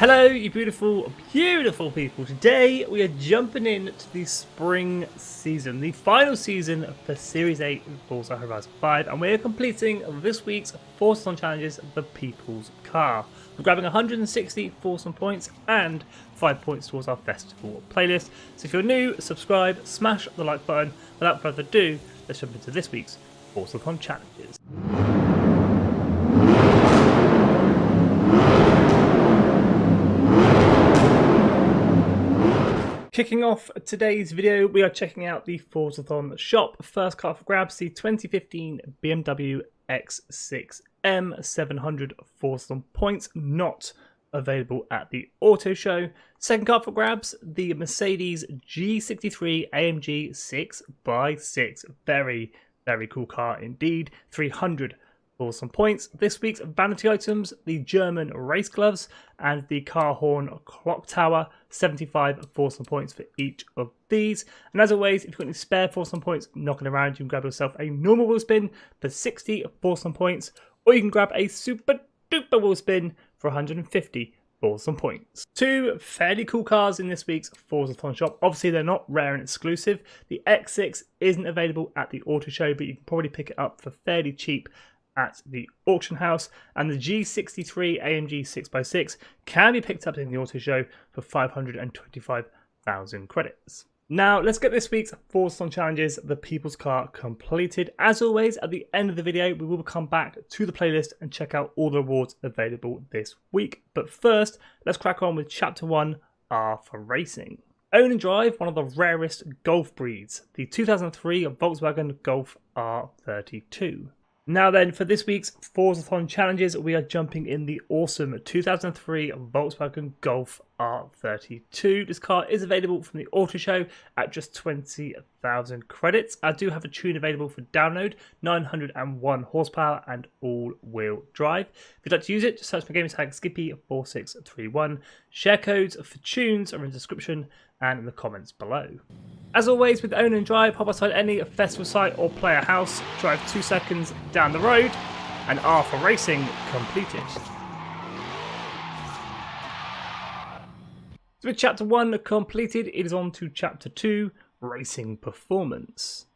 Hello, you beautiful, beautiful people. Today we are jumping into the spring season, the final season for Series 8 Forza Horizon 5, and we're completing this week's Forzathon challenges, the People's Car. We're grabbing 160 Forzathon points and 5 points towards our festival playlist. So if you're new, subscribe, smash the like button. Without further ado, let's jump into this week's Forzathon challenges. Kicking off today's video, we are checking out the Forzathon shop. First car for grabs, the 2015 BMW X6M 700 Forzathon points, not available at the auto show. Second car for grabs, the Mercedes G63 AMG 6x6. Very, very cool car indeed. 300 for some points. This week's vanity items, the German race gloves and the car horn clock tower, 75 for some points for each of these. And as always, if you've got any spare for some points knocking around, you can grab yourself a normal wheel spin for 60 for some points, or you can grab a super duper wheel spin for 150 for some points. Two fairly cool cars in this week's Forzathon shop. Obviously, they're not rare and exclusive. The X6 isn't available at the auto show, but you can probably pick it up for fairly cheap at the auction house, and the G63 AMG 6x6 can be picked up in the auto show for 525,000 credits. Now let's get this week's Forzathon challenges, the People's Car, completed. As always, at the end of the video we will come back to the playlist and check out all the rewards available this week. But first, let's crack on with chapter 1, R for Racing. Own and drive one of the rarest Golf breeds, the 2003 Volkswagen Golf R32. Now then, for this week's Forzathon challenges, we are jumping in the awesome 2003 Volkswagen Golf R32. This car is available from the auto show at just 20,000 credits. I do have a tune available for download, 901 horsepower and all-wheel drive. If you'd like to use it, just search my game tag Skippy4631. Share codes for tunes are in the description and in the comments below. As always, with own and drive, hop outside any festival site or player house, drive 2 seconds down the road, and R for Racing completed. So with chapter 1 completed, it is on to chapter 2, Racing Performance.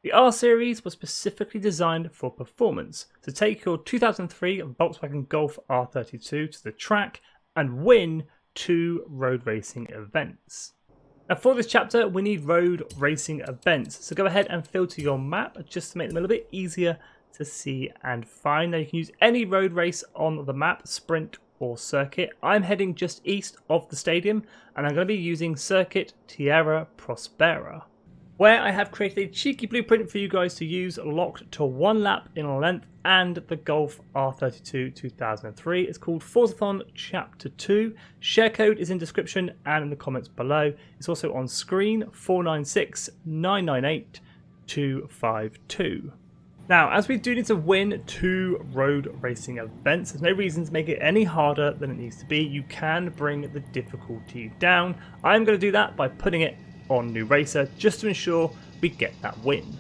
The R series was specifically designed for performance, to take your 2003 Volkswagen Golf R32 to the track and win 2 road racing events. Now for this chapter, we need road racing events, so go ahead and filter your map just to make them a little bit easier to see and find. Now you can use any road race on the map, sprint or circuit. I'm heading just east of the stadium and I'm going to be using circuit Tierra Prospera, where I have created a cheeky blueprint for you guys to use, locked to 1 lap in length, and the Golf R32 2003. It's called Forzathon Chapter 2. Share code is in description and in the comments below. It's also on screen, 496998252. Now, as we do need to win 2 road racing events, there's no reason to make it any harder than it needs to be. You can bring the difficulty down. I'm going to do that by putting it on New Racer just to ensure we get that win.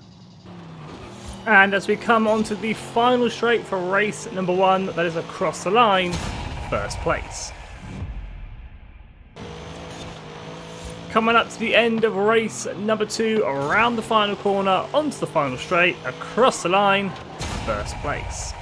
And as we come on to the final straight for race number 1, that is across the line, first place. Coming up to the end of race number 2, around the final corner, onto the final straight, across the line, first place.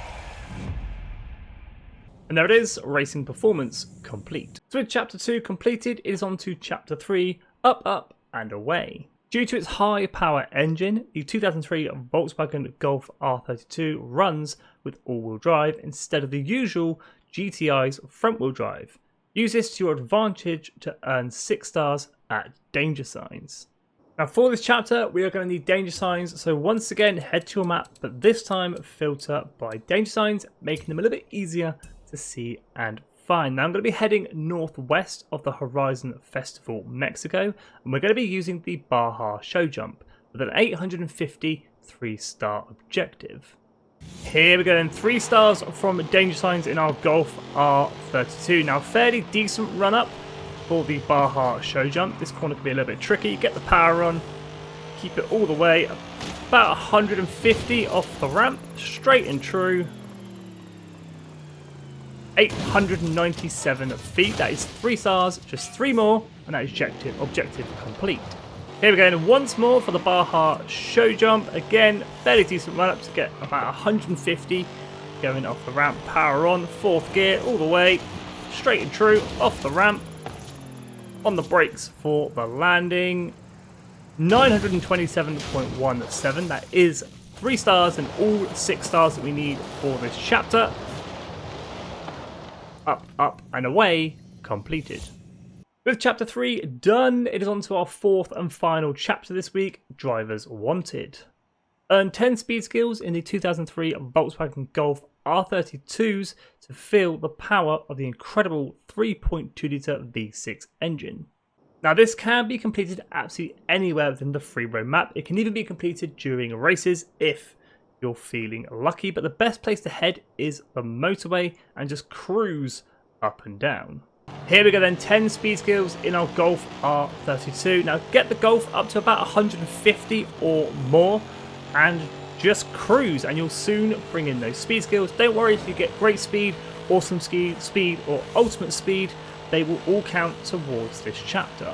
And there it is, Racing Performance complete. So with chapter 2 completed, it is on to chapter 3, Up, Up and Away. Due to its high power engine, the 2003 Volkswagen Golf R32 runs with all-wheel drive instead of the usual GTI's front-wheel drive. Use this to your advantage to earn 6 stars at danger signs. Now for this chapter, we are going to need danger signs, so once again head to your map, but this time filter by danger signs, making them a little bit easier to see and find. Now I'm going to be heading northwest of the Horizon Festival, Mexico, and we're going to be using the Baja show jump with an 850 3-star objective. Here we go then, 3 stars from danger signs in our Golf R32. Now fairly decent run up for the Baja show jump. This corner can be a little bit tricky. Get the power on, keep it all the way, about 150 off the ramp, straight and true. 897 feet. That is 3 stars, just 3 more, and that is objective complete. Here we go, and once more for the Baja show jump. Again, fairly decent run up to get about 150. Going off the ramp, power on, 4th gear, all the way, straight and true, off the ramp. On the brakes for the landing. 927.17. That is 3 stars and all 6 stars that we need for this chapter. Up, up, and away, completed. With chapter 3 done, it is on to our 4th and final chapter this week, Drivers Wanted. Earn 10 speed skills in the 2003 Volkswagen Golf R32s to feel the power of the incredible 3.2 litre V6 engine. Now this can be completed absolutely anywhere within the free roam map. It can even be completed during races if you're feeling lucky, but the best place to head is the motorway and just cruise up and down. Here we go then, 10 speed skills in our Golf R32. Now get the Golf up to about 150 or more and just cruise, and you'll soon bring in those speed skills. Don't worry if you get great speed, awesome speed or ultimate speed, they will all count towards this chapter.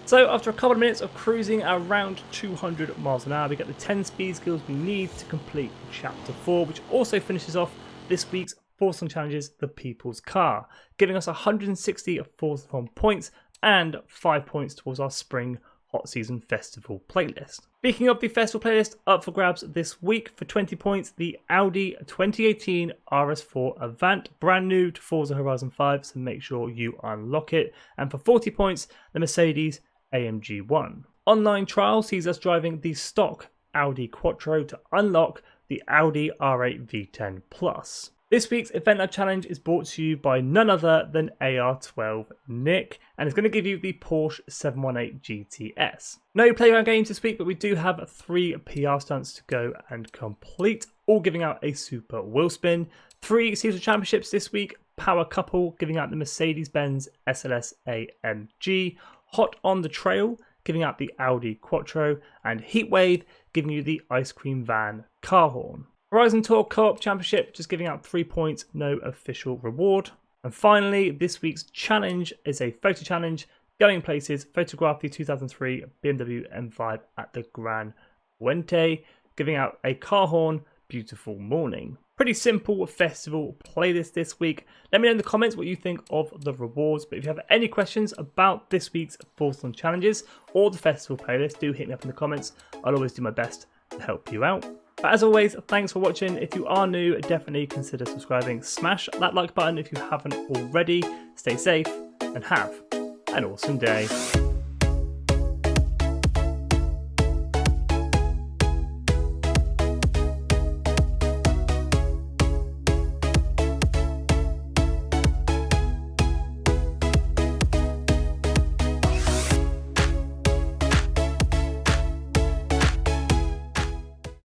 So after a couple of minutes of cruising around 200 miles an hour, we get the 10 speed skills we need to complete chapter 4, which also finishes off this week's Forzathon challenges, the People's Car, giving us 160 Forzathon points and 5 points towards our Spring Hot Season Festival playlist. Speaking of the festival playlist, up for grabs this week for 20 points, the Audi 2018 RS4 Avant, brand new to Forza Horizon 5, so make sure you unlock it. And for 40 points, the Mercedes AMG 1. Online trial sees us driving the stock Audi Quattro to unlock the Audi R8 V10 Plus. This week's Event Lab Challenge is brought to you by none other than AR12 Nick, and it's going to give you the Porsche 718 GTS. No playground games this week, but we do have 3 PR stunts to go and complete, all giving out a super wheel spin. 3 Seasonal Championships this week, Power Couple giving out the Mercedes-Benz SLS AMG, Hot on the Trail giving out the Audi Quattro, and Heatwave giving you the Ice Cream Van car horn. Horizon Tour Co-op Championship just giving out 3 points, no official reward. And finally, this week's challenge is a photo challenge, going places, photograph the 2003 BMW M5 at the Gran Puente, giving out a car horn, beautiful morning. Pretty simple festival playlist this week. Let me know in the comments what you think of the rewards, but if you have any questions about this week's Forzathon challenges or the festival playlist, do hit me up in the comments. I'll always do my best to help you out. But as always, thanks for watching. If you are new, definitely consider subscribing. Smash that like button if you haven't already. Stay safe and have an awesome day.